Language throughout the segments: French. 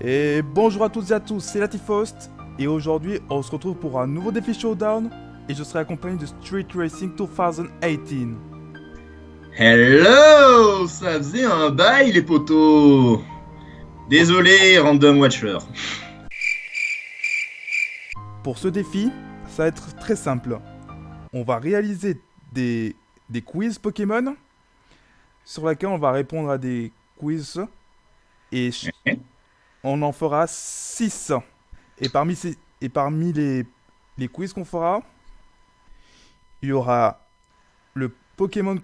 Et bonjour à toutes et à tous, c'est Latifost. Et aujourd'hui, on se retrouve pour un nouveau défi showdown. Et je serai accompagné de Street Racing 2018. Hello! Ça faisait un bail les potos. Désolé, Random Watcher. Pour ce défi, ça va être très simple. On va réaliser des quiz Pokémon sur lesquels on va répondre à des quiz. Et on en fera 6. Et parmi les quiz qu'on fera, il y aura le Pokémon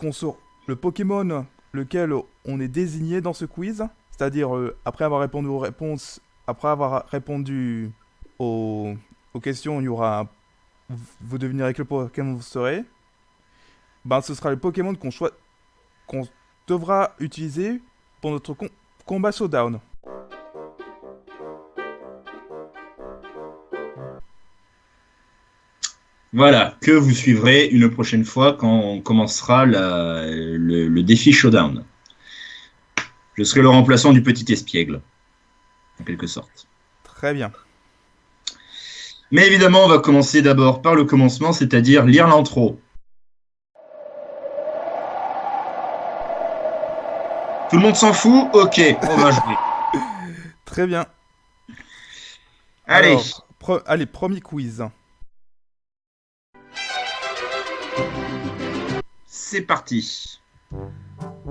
lequel on est désigné dans ce quiz. C'est-à-dire, après avoir répondu aux réponses, après avoir répondu aux questions, il y aura vous devinerez quel Pokémon vous serez. Ben, ce sera le Pokémon qu'on devra utiliser pour notre combat showdown. Voilà, que vous suivrez une prochaine fois quand on commencera le défi Showdown. Je serai le remplaçant du petit espiègle, en quelque sorte. Très bien. Mais évidemment, on va commencer d'abord par le commencement, c'est-à-dire lire l'intro. Tout le monde s'en fout? Ok, on va jouer. Très bien. Allez. Alors, allez, premier quiz. C'est parti.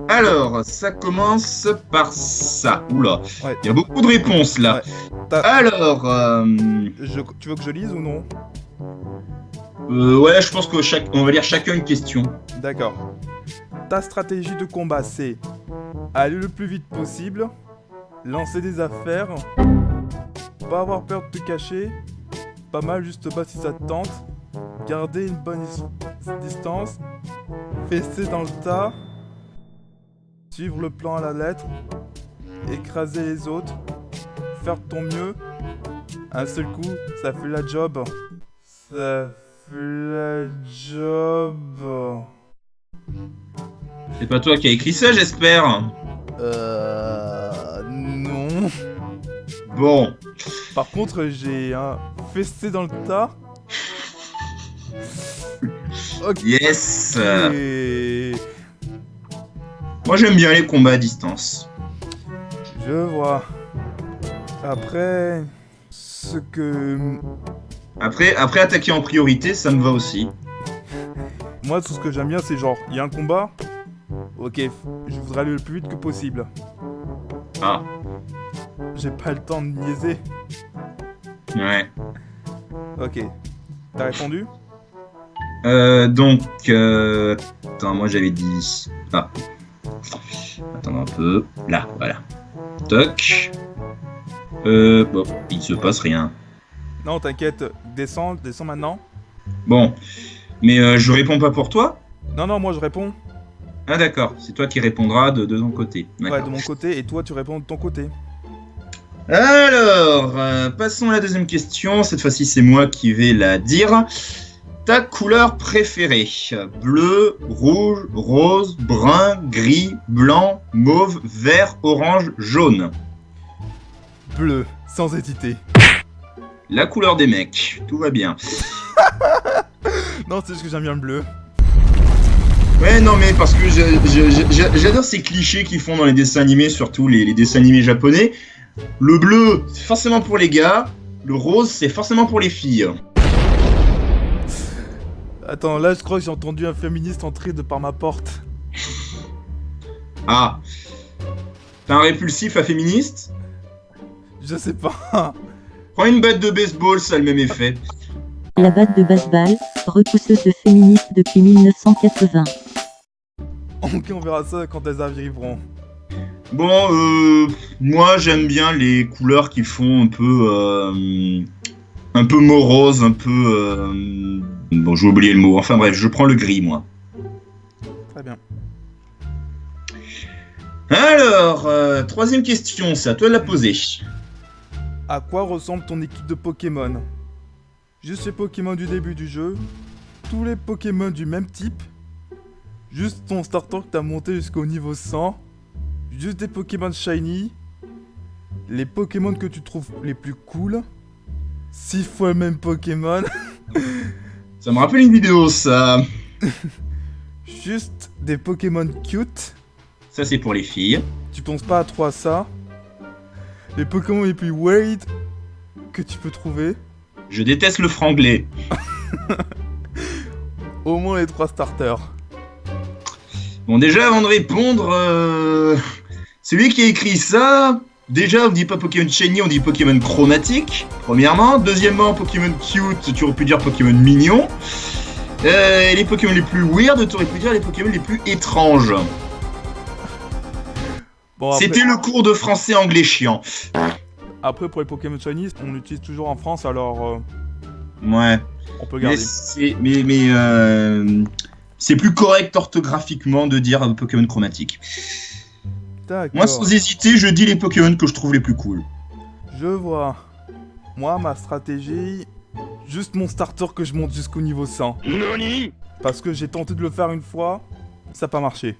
Alors, ça commence par ça. Oula, Ouais. il y a beaucoup de réponses là. Ouais. Alors, Tu veux que je lise ou non? ouais, je pense que on va lire chacun une question. D'accord. Ta stratégie de combat, c'est aller le plus vite possible, lancer des affaires, pas avoir peur de te cacher, pas mal juste bas si ça te tente, garder une bonne distance, fesser dans le tas, suivre le plan à la lettre, écraser les autres, faire de ton mieux. Un seul coup, ça fait la job. Ça fait la job. C'est pas toi qui as écrit ça, j'espère. Non. Bon. Par contre, j'ai un festé dans le tas. Ok. Yes. Et... Moi, j'aime bien les combats à distance. Je vois. Après, ce que... Après attaquer en priorité, ça me va aussi. Moi, tout ce que j'aime bien, c'est genre, il y a un combat. Ok, je voudrais aller le plus vite que possible. Ah. J'ai pas le temps de niaiser. Ouais. Ok. T'as répondu? Donc, attends, moi j'avais dit... Ah. Attends un peu. Là, voilà. Toc. Bon, il se passe rien. Non, t'inquiète. Descends maintenant. Bon. Mais je réponds pas pour toi? Non, moi je réponds. Ah d'accord, c'est toi qui répondras de ton côté. Ouais, de mon côté, et toi tu réponds de ton côté. Alors, passons à la deuxième question. Cette fois-ci, c'est moi qui vais la dire. Ta couleur préférée? Bleu, rouge, rose, brun, gris, blanc, mauve, vert, orange, jaune. Bleu, sans hésiter. La couleur des mecs, tout va bien. Non, c'est juste que j'aime bien le bleu. Ouais, non, mais parce que j'adore ces clichés qu'ils font dans les dessins animés, surtout les dessins animés japonais. Le bleu, c'est forcément pour les gars. Le rose, c'est forcément pour les filles. Attends, là je crois que j'ai entendu un féministe entrer de par ma porte. Ah. T'as un répulsif à féministe? Je sais pas. Prends une batte de baseball, ça a le même effet. La batte de baseball, repousseuse féministe depuis 1980. Ok, on verra ça quand elles arriveront. Bon, moi j'aime bien les couleurs qui font un peu morose, un peu... Bon, j'ai oublié le mot. Enfin bref, je prends le gris, moi. Très bien. Alors, troisième question, c'est à toi de la poser. À quoi ressemble ton équipe de Pokémon? Juste les Pokémon du début du jeu, tous les Pokémon du même type, juste ton starter que t'as monté jusqu'au niveau 100, juste des Pokémon Shiny, les Pokémon que tu trouves les plus cool. 6 fois le même Pokémon. Ça me rappelle une vidéo, ça. Juste des Pokémon cute. Ça, c'est pour les filles. Tu penses pas à trop à ça. Les Pokémon les plus weird que tu peux trouver. Je déteste le franglais. Au moins les 3 starters. Bon, déjà, avant de répondre, celui qui a écrit ça, déjà, on dit pas Pokémon Shiny, on dit Pokémon chromatique, premièrement. Deuxièmement, Pokémon cute, tu aurais pu dire Pokémon mignon. Les Pokémon les plus weird, tu aurais pu dire les Pokémon les plus étranges. Bon, après, C'était le cours de français-anglais chiant. après, pour les Pokémon Chinese, on l'utilise toujours en France, alors Ouais. on peut Mais garder. c'est plus correct orthographiquement de dire Pokémon chromatique. D'accord. Moi, sans hésiter, je dis les Pokémon que je trouve les plus cool. Je vois. Moi, ma stratégie, juste mon starter que je monte jusqu'au niveau 100. NANI? Parce que j'ai tenté de le faire une fois, ça n'a pas marché.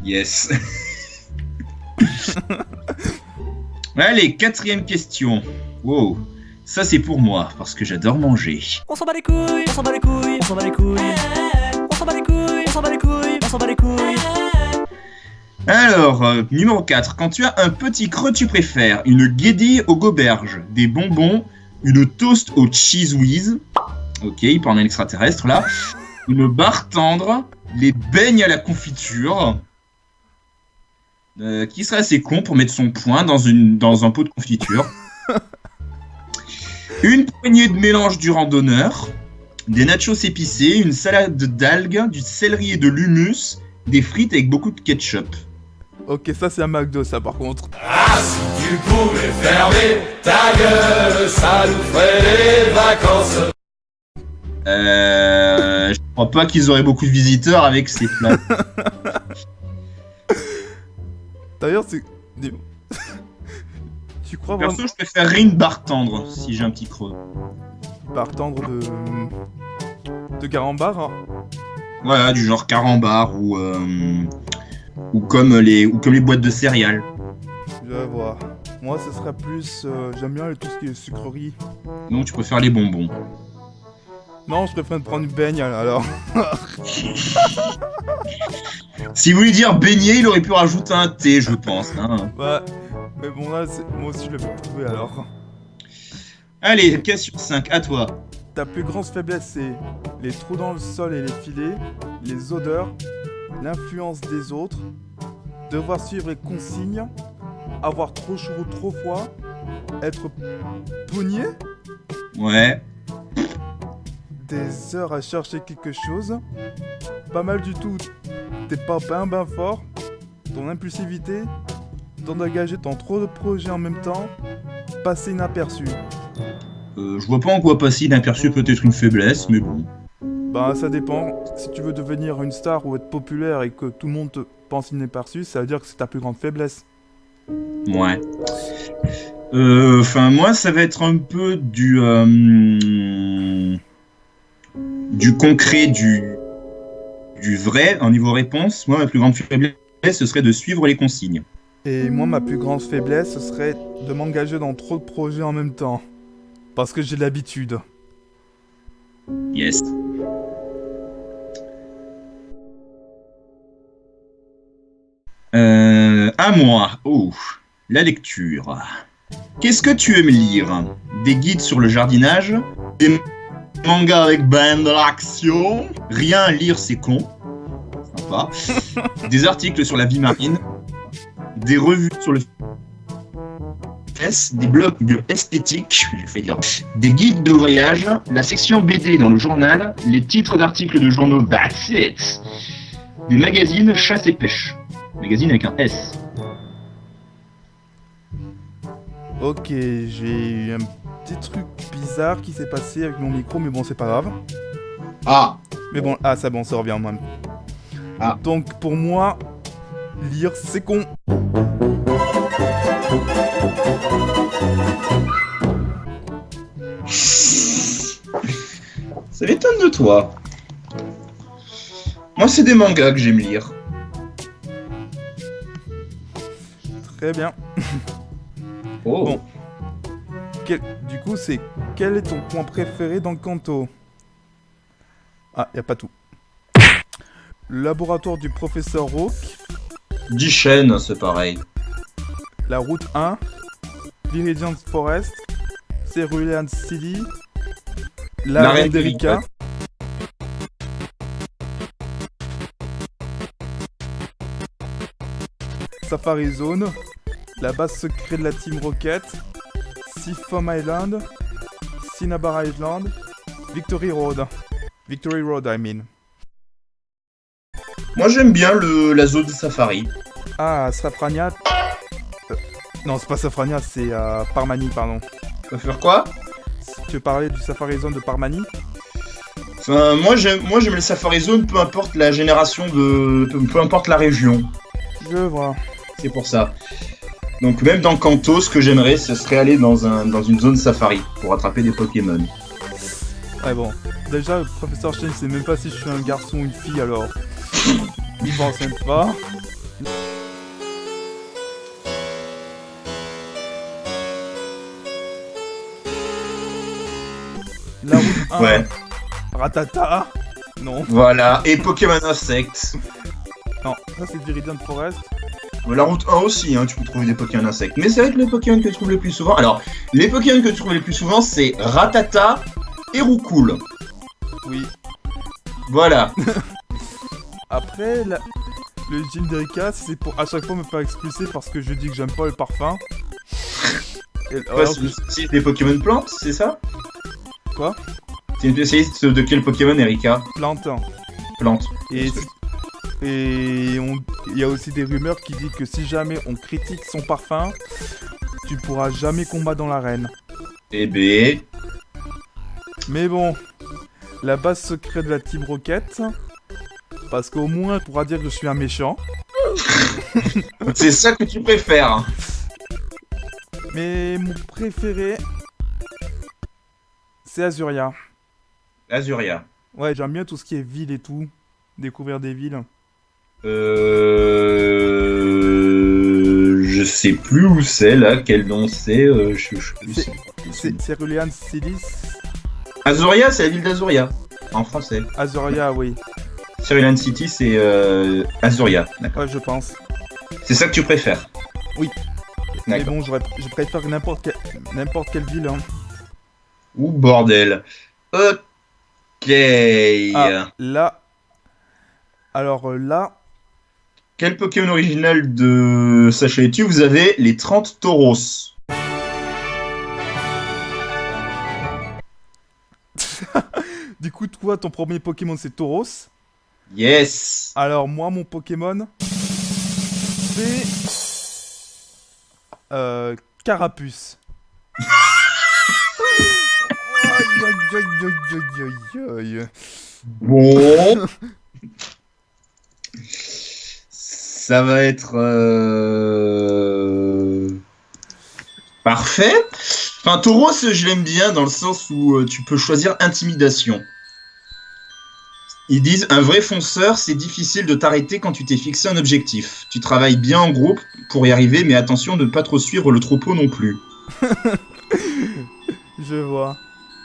Yes. Allez, 4ème question. Wow. Ça, c'est pour moi, parce que j'adore manger. On s'en bat les couilles, on s'en bat les couilles, on s'en bat les couilles. On s'en bat les couilles, on s'en bat les couilles, on s'en bat les couilles. Alors, numéro 4. Quand tu as un petit creux, tu préfères une guédille aux goberges, des bonbons, une toast au cheese whiz. Ok, il parle d'un extraterrestre là. Une barre tendre, les beignes à la confiture. Qui serait assez con pour mettre son poing dans un pot de confiture. Une poignée de mélange du randonneur, des nachos épicés, une salade d'algues, du céleri et de l'hummus, des frites avec beaucoup de ketchup. Ok, ça c'est un McDo, ça par contre. Ah, si tu pouvais fermer ta gueule, ça nous ferait les vacances. Je crois pas qu'ils auraient beaucoup de visiteurs avec ces plats. D'ailleurs, c'est. Tu crois vraiment. Perso, je préférerais une barre tendre si j'ai un petit creux. Par tendre de carambar, hein. Voilà, du genre carambar ou comme les boîtes de céréales. Je vois. Moi, ce serait plus. J'aime bien tout ce qui est sucrerie. Donc tu préfères les bonbons. Non, je préfère prendre une baigne alors. Si vous voulez dire beignet, il aurait pu rajouter un thé, je pense. Hein. Ouais. Mais bon, là, moi aussi, je l'avais trouvé alors. Allez, question 5, à toi. Ta plus grande faiblesse, c'est les trous dans le sol et les filets, les odeurs, l'influence des autres, devoir suivre les consignes, avoir trop chaud ou trop froid, être pogné, Ouais. des heures à chercher quelque chose, pas mal du tout, t'es pas ben fort, ton impulsivité, d'engager dans trop de projets en même temps, passer inaperçu. Je vois pas en quoi passer inaperçu peut être une faiblesse, mais bon. Bah ça dépend, si tu veux devenir une star ou être populaire et que tout le monde te pense inaperçu, ça veut dire que c'est ta plus grande faiblesse. Ouais. Enfin, moi, ça va être un peu du concret, du vrai, en niveau réponse. Moi, ma plus grande faiblesse, ce serait de suivre les consignes. Et moi, ma plus grande faiblesse, ce serait de m'engager dans trop de projets en même temps. Parce que j'ai l'habitude. Yes. À moi. Oh, la lecture. Qu'est-ce que tu aimes lire? Des guides sur le jardinage? Des mangas avec ben de l'action? Rien à lire, c'est con. Sympa. Des articles sur la vie marine? Des revues sur le des blogs de esthétique, je fais dire, des guides de voyage, la section BD dans le journal, les titres d'articles de journaux That's It, des magazines chasse et pêche, magazine avec un S. Ok, j'ai eu un petit truc bizarre qui s'est passé avec mon micro, mais bon, c'est pas grave. Ah, Mais bon, c'est bon, ça revient même. Ah. Donc pour moi, lire, c'est con. ça m'étonne de toi. Moi, c'est des mangas que j'aime lire. Très bien. Oh. Bon. Du coup, c'est quel est ton point préféré dans le Kanto? Ah, y a pas tout. Le laboratoire du professeur Rook, 10 chaînes, c'est pareil. la route 1, Viridian Forest, Cerulean City, l'arène d'Erika, Safari Zone, la base secrète de la Team Rocket, Seafoam Island, Cinnabar Island, Victory Road. Victory Road, I mean. Moi, j'aime bien la zone de safari. Ah, Safrania. Non, c'est pas Safrania, c'est Parmanie, pardon. Tu vas faire quoi? Tu veux parler du Safari Zone de Parmanie? Enfin, moi, j'aime les safari zones, peu importe la génération peu importe la région. Je vois. C'est pour ça. Donc, même dans Kanto, ce que j'aimerais, ce serait aller dans une zone safari pour attraper des Pokémon. Ouais, bon. Déjà, le professeur Chen, il sait même pas si je suis un garçon ou une fille, alors. Il pense même pas. La route 1. Ouais. Ratata. Non. Voilà. Et Pokémon Insects. Non, ça c'est Viridian Forest. La route 1 aussi, hein, tu peux trouver des Pokémon Insects. Mais ça va être les Pokémon que tu trouves les plus souvent. Alors, les Pokémon que tu trouves les plus souvent, c'est Rattata et Roucoule. Oui. Voilà. Après, le gym d'Erika, c'est pour à chaque fois me faire expulser parce que je dis que j'aime pas le parfum. Et, Ouais, c'est une spécialiste des Pokémon plantes, c'est ça? Quoi? C'est une spécialiste de quel Pokémon, Erika? Plante. Plante. Et il y a aussi des rumeurs qui disent que si jamais on critique son parfum, tu pourras jamais combattre dans l'arène. Eh ben... Mais bon, la base secrète de la Team Rocket, parce qu'au moins tu pourras dire que je suis un méchant. C'est ça que tu préfères. Mais mon préféré, c'est Azuria. Azuria. Ouais, j'aime bien tout ce qui est ville et tout, découvrir des villes. Je sais plus où c'est là, quel nom c'est. C'est Cerulean City. Azuria, c'est la ville d'Azuria, en français. Azuria, oui. Cerulean City, c'est Azuria, d'accord. Ouais, je pense. C'est ça que tu préfères? Oui. Mais D'accord. bon, je préfère n'importe quelle ville. Hein. Ouh, bordel. Ok. Ah, là. Alors là. Quel Pokémon original de Sachez-tu vous avez les 30 Tauros? Du coup, toi, ton premier Pokémon, c'est Tauros. Yes. Alors, moi, mon Pokémon, c'est... Carapuce. Aïe, aïe, aïe, aïe, aïe, aïe, aïe. Bon. Ça va être... Parfait. Enfin, Tauros, je l'aime bien dans le sens où tu peux choisir Intimidation. Ils disent, un vrai fonceur, c'est difficile de t'arrêter quand tu t'es fixé un objectif. Tu travailles bien en groupe pour y arriver, mais attention de ne pas trop suivre le troupeau non plus. Je vois.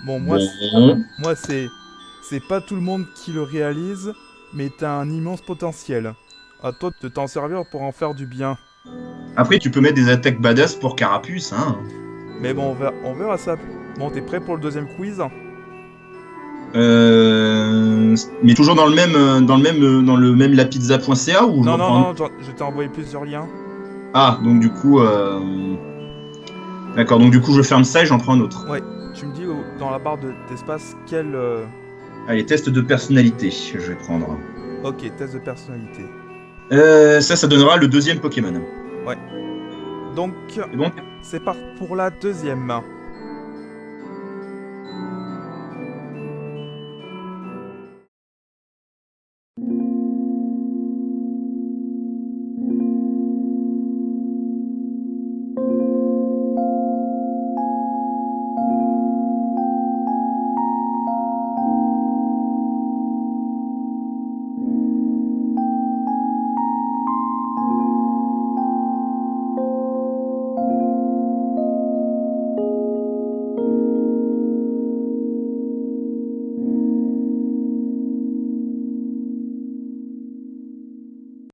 Bon, moi, Bon. moi c'est pas tout le monde qui le réalise, mais t'as un immense potentiel. À toi de t'en servir pour en faire du bien. Après, tu peux mettre des attaques badass pour Carapuce, hein. Mais bon, on verra ça. Bon, t'es prêt pour le deuxième quiz? Mais toujours dans le même lapizza.ca ou je Non, reprends non, je t'ai envoyé plusieurs liens. Ah, donc du coup... D'accord, donc du coup je ferme ça et j'en prends un autre. Ouais, tu me dis dans la barre d'espace quel... Allez, test de personnalité, je vais prendre. Ok, test de personnalité. Ça donnera le deuxième Pokémon. Donc, C'est bon? c'est parti pour la deuxième.